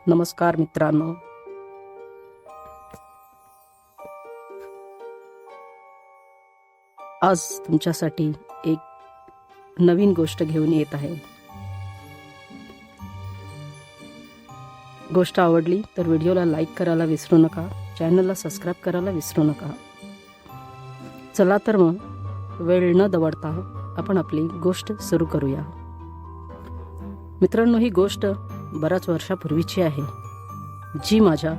नमस्कार मित्रांनो, आज तुमच्यासाठी एक नवीन गोष्ट घेऊन येत आहे. गोष्ट आवडली तर व्हिडिओला लाईक करायला विसरू नका, चॅनलला सबस्क्राईब करायला विसरू नका. चला तर मग वेळ न दवडता आपण आपली गोष्ट सुरू करूया. मित्रांनो, ही गोष्ट बऱ्याच वर्षापूर्वीची आहे, जी माझ्या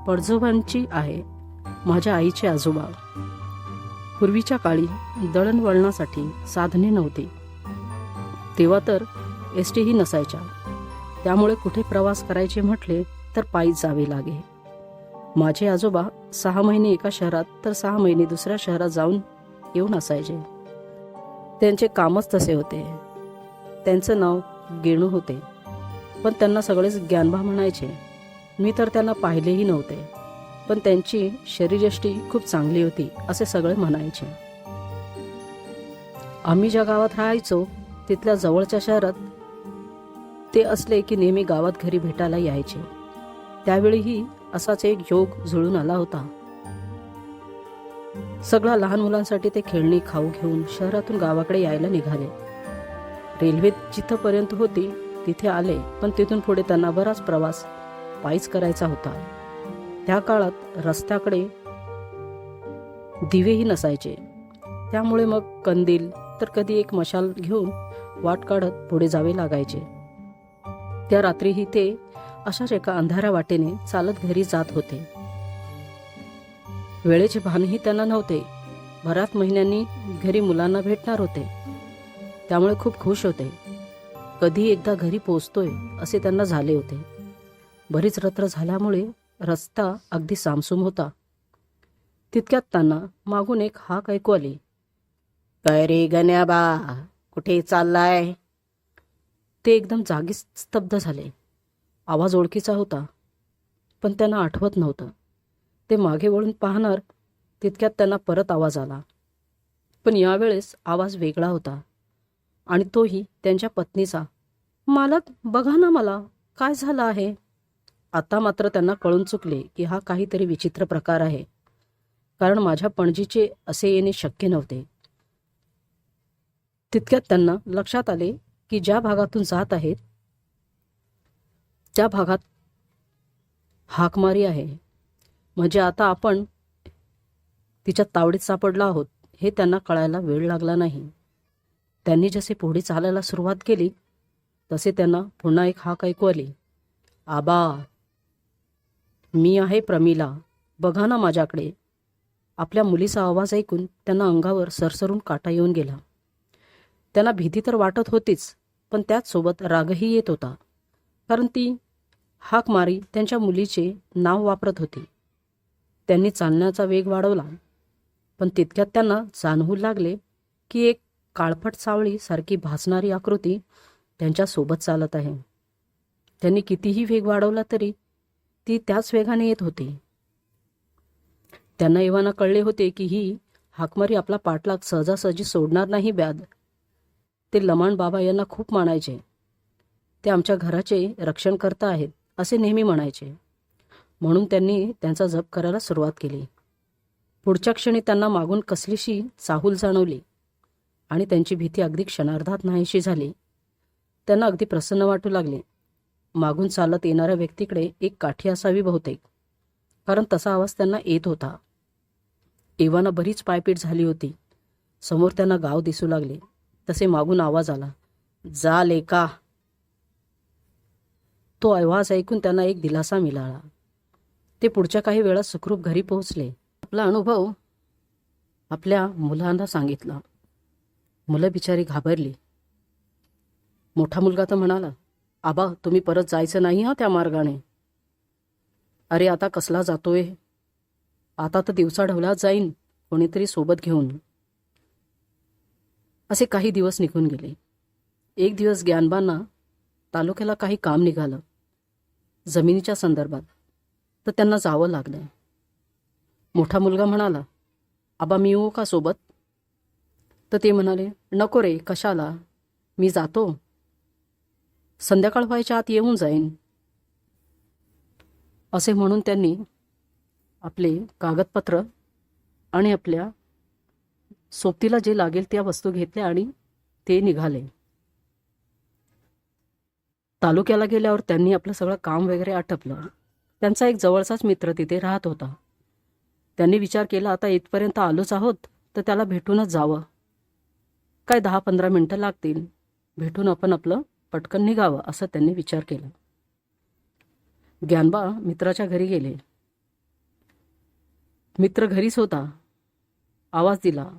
पडजोबांची आहे. माझ्या आईचे आजोबा. पूर्वीच्या काळी दळणवळणासाठी साधने नव्हती. तेव्हा तर एसटी ही नसायच्या. त्यामुळे कुठे प्रवास करायचे म्हटले तर पायीच जावे लागे. माझे आजोबा 6 महिने एका शहरात तर 6 महिने दुसऱ्या शहरात जाऊन येऊन असायचे. त्यांचे कामच तसे होते. त्यांचं नाव गेणू होते, पण त्यांना सगळेच ग्यानबा म्हणायचे. मी तर त्यांना पाहिलेही नव्हते, पण त्यांची शरीरयष्टी खूप चांगली होती असे सगळे म्हणायचे. आम्ही ज्या गावात राहायचो तिथल्या जवळच्या शहरात ते असले की नेहमी गावात घरी भेटायला यायचे. त्यावेळीही असाच एक योग जुळून आला होता. सगळ्या लहान मुलांसाठी ते खेळणी खाऊ घेऊन शहरातून गावाकडे यायला निघाले. रेल्वे जिथपर्यंत होती तिथे आले, पण तिथून पुढे त्यांना बराच प्रवास पायीच करायचा होता. त्या काळात रस्त्याकडे दिवेही नसायचे. त्यामुळे मग कंदील तर कधी एक मशाल घेऊन वाट काढत पुढे जावे लागायचे. त्या रात्रीही ते अशाच एका अंधाऱ्या वाटेने चालत घरी जात होते. वेळेचे भानही त्यांना नव्हते. बऱ्याच महिन्यांनी घरी मुलांना भेटणार होते, त्यामुळे खूप खुश होते. कधी एकदा घरी पोहोचतोय असे त्यांना झाले होते. बरीच रात्र झाल्यामुळे रस्ता अगदी सामसूम होता. तितक्यात त्यांना मागून एक हाक ऐकू आली. काय रे गण्याबा, कुठे चाललाय? ते एकदम जागीच स्तब्ध झाले. आवाज ओळखीचा होता, पण त्यांना आठवत नव्हतं. ते मागे वळून पाहणार तितक्यात त्यांना परत आवाज आला, पण यावेळेस आवाज वेगळा होता आणि तोही त्यांच्या पत्नीचा. मालक, बघा ना मला, काय झालं आहे? आता मात्र त्यांना कळून चुकले की हा काहीतरी विचित्र प्रकार आहे, कारण माझ्या पणजीचे असे येणे शक्य नव्हते. तितक्यात त्यांना लक्षात आले की ज्या भागातून जात आहेत त्या भागात हाकमारी आहे. म्हणजे आता आपण तिच्या तावडीत सापडलो आहोत हे त्यांना कळायला वेळ लागला नाही. त्यांनी जसे पुढे चालायला सुरुवात केली तसे त्यांना पुन्हा एक हाक ऐकू आली. आबा, मी आहे प्रमिला, बघा ना माझ्याकडे. आपल्या मुलीचा आवाज ऐकून त्यांना अंगावर सरसरून काटा येऊन गेला. त्यांना भीती तर वाटत होतीच, पण त्याचसोबत रागही येत होता, कारण ती हाक मारी त्यांच्या मुलीचे नाव वापरत होती. त्यांनी चालण्याचा वेग वाढवला, पण तितक्यात त्यांना जाणवू लागले की एक काळपट सावळी सारखी भासणारी आकृती त्यांच्या सोबत चालत आहे. त्यांनी कितीही वेग वाढवला तरी ती त्याच वेगाने येत होती. त्यांना एव्हाना कळले होते की ही हाकमारी आपला पाठलाग सहजासहजी सोडणार नाही. ब्याद ते लमाण बाबा यांना खूप मानायचे. ते आमच्या घराचे रक्षण करता आहेत असे नेहमी म्हणायचे. म्हणून त्यांनी त्यांचा जप करायला सुरुवात केली. पुढच्या क्षणी त्यांना मागून कसलीशी चाहूल जाणवली आणि त्यांची भीती अगदी क्षणार्धात नाहीशी झाली. त्यांना अगदी प्रसन्न वाटू लागले. मागून चालत येणाऱ्या व्यक्तीकडे एक काठी असावी बहुतेक, कारण तसा आवाज त्यांना येत होता. एव्हाना बरीच पायपीट झाली होती. समोर त्यांना गाव दिसू लागले. तसे मागून आवाज आला, जा लेका. तो आवाज ऐकून त्यांना एक दिलासा मिळाला. ते पुढच्या काही वेळात सुखरूप घरी पोहोचले. आपला अनुभव आपल्या मुलांना सांगितला. मुलं बिचारी घाबरली. मोठा मुलगा तर म्हणाला, आबा, तुम्ही परत जायचं नाही हा त्या मार्गाने. अरे आता कसला जातोय? आता तर दिवसा ढवळ्यात जाईन कोणीतरी सोबत घेऊन. असे काही दिवस निघून गेले. एक दिवस ज्ञानबांना तालुक्याला काही काम निघालं जमिनीच्या संदर्भात, तर त्यांना जावं लागलं. मोठा मुलगा म्हणाला, आबा मी येऊ का सोबत? तर ते म्हणाले, नको रे, कशाला, मी जातो, संध्याकाळ व्हायच्या आत येऊन जाईन. असे म्हणून त्यांनी आपले कागदपत्र आणि आपल्या सोबतीला जे लागेल त्या वस्तू घेतल्या आणि ते निघाले. तालुक्याला गेल्यावर त्यांनी आपलं सगळं काम वगैरे आटपलं. त्यांचा एक जवळचाच मित्र तिथे राहत होता. त्यांनी विचार केला, आता इथपर्यंत आलोच आहोत तर त्याला भेटूनच जावं. काय 10-15 मिनटं लागतील, भेटून आपण आपलं पटकन निघावं असं त्यांनी विचार केला. ज्ञानबा मित्राच्या घरी गेले. मित्र घरीच होता. आवाज दिला,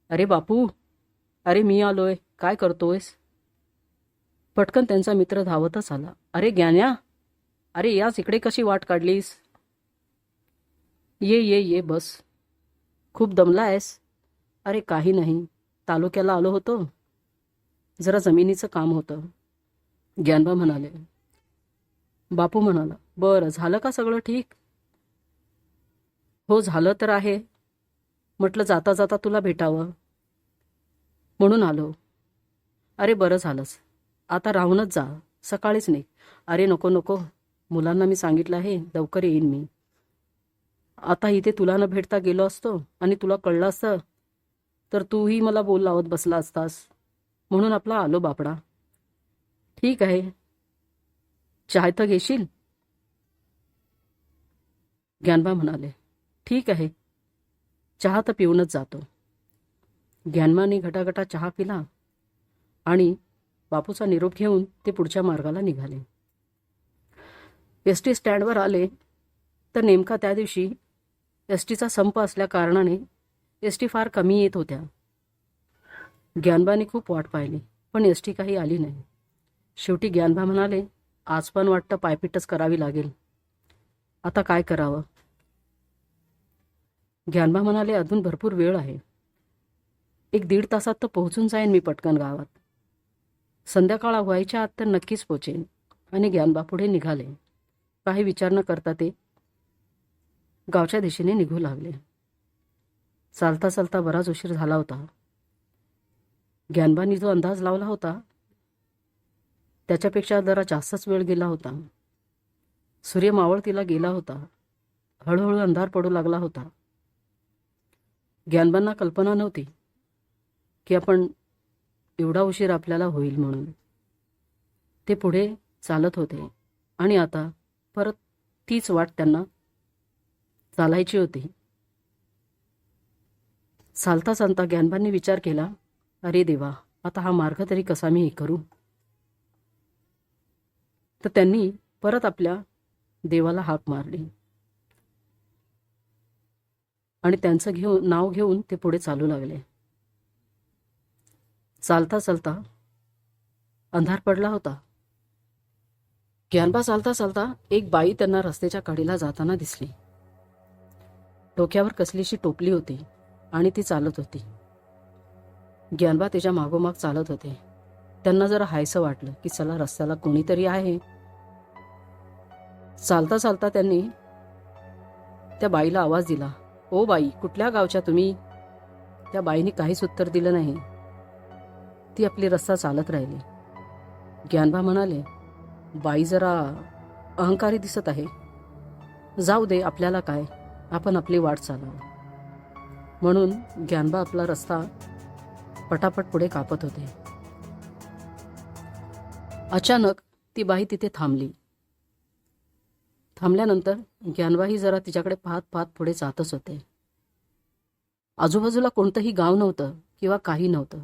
अरे बापू, अरे मी आलोय, काय करतोयस? पटकन त्यांचा मित्र धावतच आला. अरे ज्ञान्या, अरे याच इकडे कशी वाट काढलीस? ये ये ये बस. खूप दमला आहेस? अरे काही नाही, तालुक्याला आलो होतो, जरा जमिनीचं काम होतं. ज्ञानबा म्हणाले. बापू म्हणाला, बरं झालं का सगळं ठीक? हो झालं तर आहे, म्हटलं जाता जाता तुला भेटावं म्हणून आलो. अरे बरं झालंस, आता राहूनच जा, सकाळीच नाही. अरे नको नको, मुलांना मी सांगितलं आहे लवकर येईन मी. आता इथे तुला न भेटता गेलो असतो आणि तुला कळलं असतं तर तूही मला बोल लावत बसला असतास, म्हणून आपला आलो बापडा. ठीक आहे, चहा तर घेशील? ज्ञानबा म्हणाले, ठीक आहे, चहा तर पिऊनच जातो. ज्ञानबाने घटाघटा चहा पिला आणि बापूचा निरोप घेऊन ते पुढच्या मार्गाला निघाले. एस टी स्टँडवर आले तर नेमका त्या दिवशी एस टीचा संप असल्या कारणाने एस टी फार कमी येत होत्या. ज्ञानबाने खूप वाट पाहिली, पण एस टी काही आली नाही. शेवटी ज्ञानबा म्हणाले, आज पण वाटतं पायपीटच करावी लागेल, आता काय करावं? ज्ञानबा म्हणाले, अजून भरपूर वेळ आहे, 1-1.5 तासात तर पोहोचून जाईन मी पटकन गावात. संध्याकाळ व्हायच्या आत तर नक्कीच पोचेन. आणि ज्ञानबा पुढे निघाले. काही विचार न करता ते गावच्या दिशेने निघू लागले. चालता चालता बराच उशीर झाला होता. ज्ञानबानी जो अंदाज लावला होता त्याच्यापेक्षा जरा जास्तच वेळ गेला होता. सूर्य मावळतीला गेला होता. हळूहळू अंधार पडू लागला होता. ज्ञानबांना कल्पना नव्हती की आपण एवढा उशीर आपल्याला होईल म्हणून. ते पुढे चालत होते आणि आता परत तीच वाट त्यांना चालायची होती. चालता चालता ज्ञानबांनी विचार केला, अरे देवा, आता हा मार्ग तरी कसा मी हे करू? तर त्यांनी परत आपल्या देवाला हाक मारली आणि त्यांचं नाव घेऊन ते पुढे चालू लागले. चालता चालता अंधार पडला होता. ज्ञानबा चालता चालता एक बाई त्यांना रस्त्याच्या कडेला जाताना दिसली. डोक्यावर कसलीशी टोपली होती आणि ती चालत होती. ज्ञानबा तिच्या मागोमाग चालत होते. त्यांना जरा हायसं वाटलं की चला रस्त्याला कोणीतरी आहे. चालता चालता त्यांनी त्या बाईला आवाज दिला, ओ बाई, कुठल्या गावच्या तुम्ही? त्या बाईने काहीच उत्तर दिलं नाही. ती आपली रस्ता चालत राहिली. ज्ञानबा म्हणाले, बाई जरा अहंकारी दिसत आहे, जाऊ दे, आपल्याला काय, आपण आपली वाट चालवू. म्हणून ज्ञानबा आपला रस्ता पटापट पुढे कापत होते. अचानक ती बाई तिथे थांबली. थांबल्यानंतर ज्ञानबाही जरा तिच्याकडे पाहत पाहत पुढे जातच होते. आजूबाजूला कोणतंही गाव नव्हतं किंवा काही नव्हतं.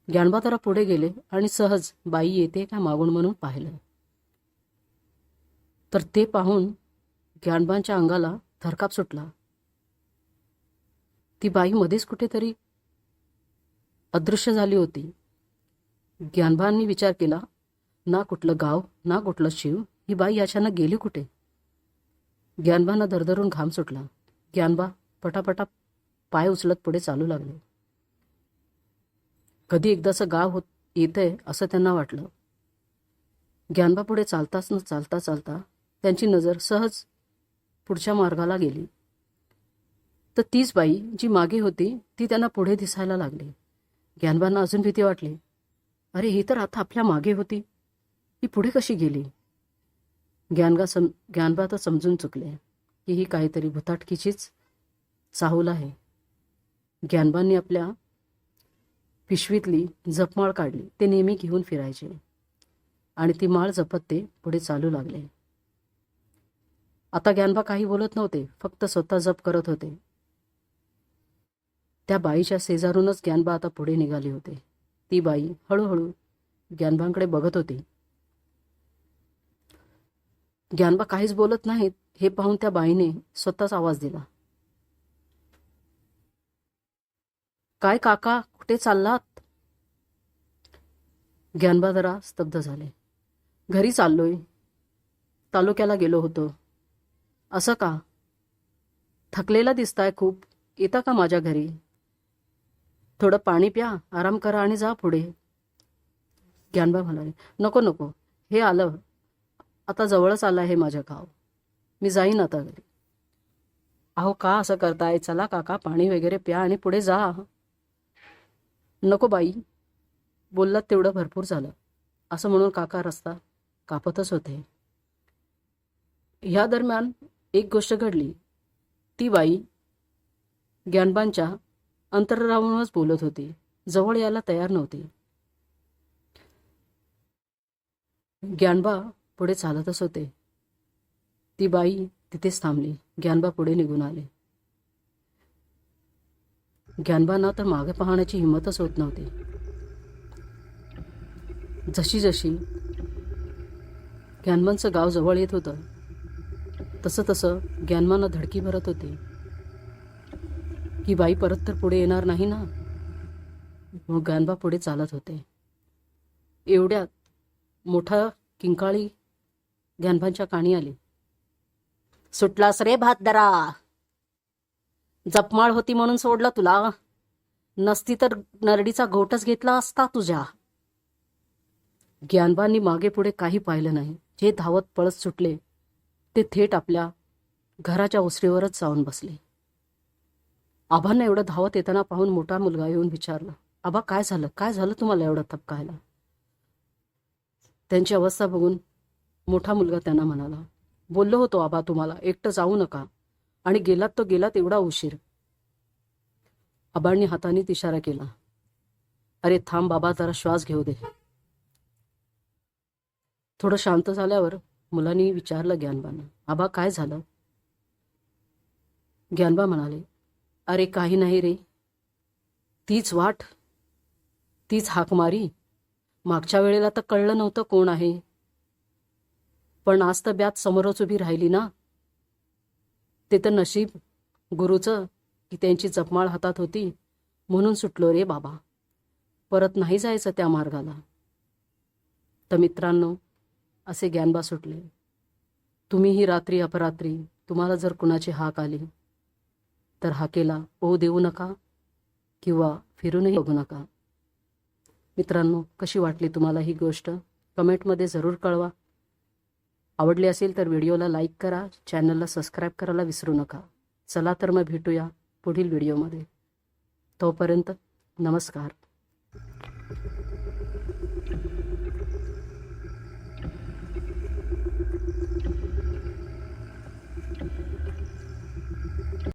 ज्ञानबा जरा पुढे गेले आणि सहज बाई येते का मागून म्हणून पाहिलं. तर ते पाहून ज्ञानबांच्या अंगाला थरकाप सुटला. ती बाई मध्येच कुठेतरी अदृश्य झाली होती. ज्ञानबांनी विचार केला, ना कुठलं गाव ना कुठलं शिव, ही बाई अचानक गेली कुठे? ज्ञानबांना दरदरून घाम सुटला. ज्ञानबा पटापटा पाय उचलत पुढे चालू लागले. कधी एकदाचं गाव येतंय असं त्यांना वाटलं. ज्ञानबा पुढे चालताच न चालता चालता त्यांची नजर सहज पुढच्या मार्गाला गेली. तर तीच बाई जी मागे होती ती त्यांना पुढे दिसायला लागली. ज्ञानबांना अजून भीती वाटली. अरे, ही तर आता आपल्या मागे होती, ही पुढे कशी गेली? ज्ञानबा तर समजून चुकले की ही काहीतरी भुताटकीचीच चाहूल आहे. ज्ञानबांनी आपल्या पिशवीतली जपमाळ काढली. ते नेहमी घेऊन फिरायचे आणि ती माळ जपत ते पुढे चालू लागले. आता ज्ञानबा काही बोलत नव्हते, फक्त स्वतः जप करत होते. त्या बाईच्या शेजारूनच ज्ञानबा आता पुढे निघाले होते. ती बाई हळूहळू ज्ञानबांकडे बघत होती. ज्ञानबा काहीच बोलत नाहीत हे पाहून त्या बाईने स्वतःच आवाज दिला. काय काका, कुठे चाललात? ज्ञानबा जरा स्तब्ध झाले. घरी चाललोय, तालुक्याला गेलो होतो. असं का? थकलेला दिसताय खूप, येता का माझ्या घरी? थोडं पाणी प्या, आराम करा आणि जा पुढे. ज्ञानबा म्हणाले, नको नको, हे आलं, आता जवळच आलं आहे माझं गाव, मी जाईन आता घरी. अहो, का असं करताय? चला काका, पाणी वगैरे प्या आणि पुढे जा. नको बाई, बोललात तेवढं भरपूर झालं, असं म्हणून काका रस्ता कापतच होते. ह्या दरम्यान एक गोष्ट घडली. ती बाई ज्ञानबांच्या अंतराळावरूनच बोलत होती, जवळ यायला तयार नव्हती. ज्ञानबा पुढे चालतच होते. ती बाई तिथेच थांबली. ज्ञानबा पुढे निघून आले. ज्ञानबांना तर मागे पाहण्याची हिंमतच होत नव्हती. जशी जशी ज्ञानबांचं गाव जवळ येत होतं तसं तसं ज्ञानबांना धडकी भरत होती की बाई परत तर पुढे येणार नाही ना. मग ज्ञानबा पुढे चालत होते. एवढ्यात मोठा किंकाळी ज्ञानबांच्या कानी आली. सुटलास रे भातदरा, जपमाळ होती म्हणून सोडलं तुला, नसती तर नरडीचा घोटच घेतला असता तुझ्या. ज्ञानबांनी मागे पुढे काही पाहिलं नाही. जे धावत पळत सुटले ते थेट आपल्या घराच्या ओसरीवरच जाऊन बसले. आबांना एवढं धावत येताना पाहून मोठा मुलगा येऊन विचारला, आबा काय झालं, काय झालं तुम्हाला एवढं थपकायला? त्यांची अवस्था बघून मोठा मुलगा त्यांना म्हणाला, बोललो होतो आबा तुम्हाला, एकटं जाऊ नका, आणि गेलात तो गेलात एवढा उशीर. आबांनी हाताने इशारा केला. अरे थांब बाबा, जरा श्वास घेऊ दे. थोडं शांत झाल्यावर मुलांनी विचारलं ज्ञानबांना, आबा काय झालं? ज्ञानबा म्हणाले, अरे काही नाही रे, तीच वाट, तीच हाकमारी. मागच्या वेळेला तर कळलं नव्हतं कोण आहे, पण आज तर ब्यात समोरच उभी राहिली ना. ते तर नशीब गुरुचं की त्यांची जपमाळ हातात होती म्हणून सुटलो रे बाबा, परत नाही जायचं त्या मार्गाला. तर मित्रांनो, असे ज्ञानबा सुटले. तुम्हीही रात्री अपरात्री तुम्हाला जर कुणाची हाक आली तर हाकेला ओ देऊ नका किंवा फिरूनही बघू नका. मित्रांनो, कशी वाटली तुम्हाला ही गोष्ट? कमेंटमध्ये जरूर कळवा. आवडली असेल तर व्हिडिओला लाईक करा, चॅनलला सबस्क्राईब करायला विसरू नका. चला तर मग भेटूया पुढील व्हिडिओमध्ये. तोपर्यंत नमस्कार.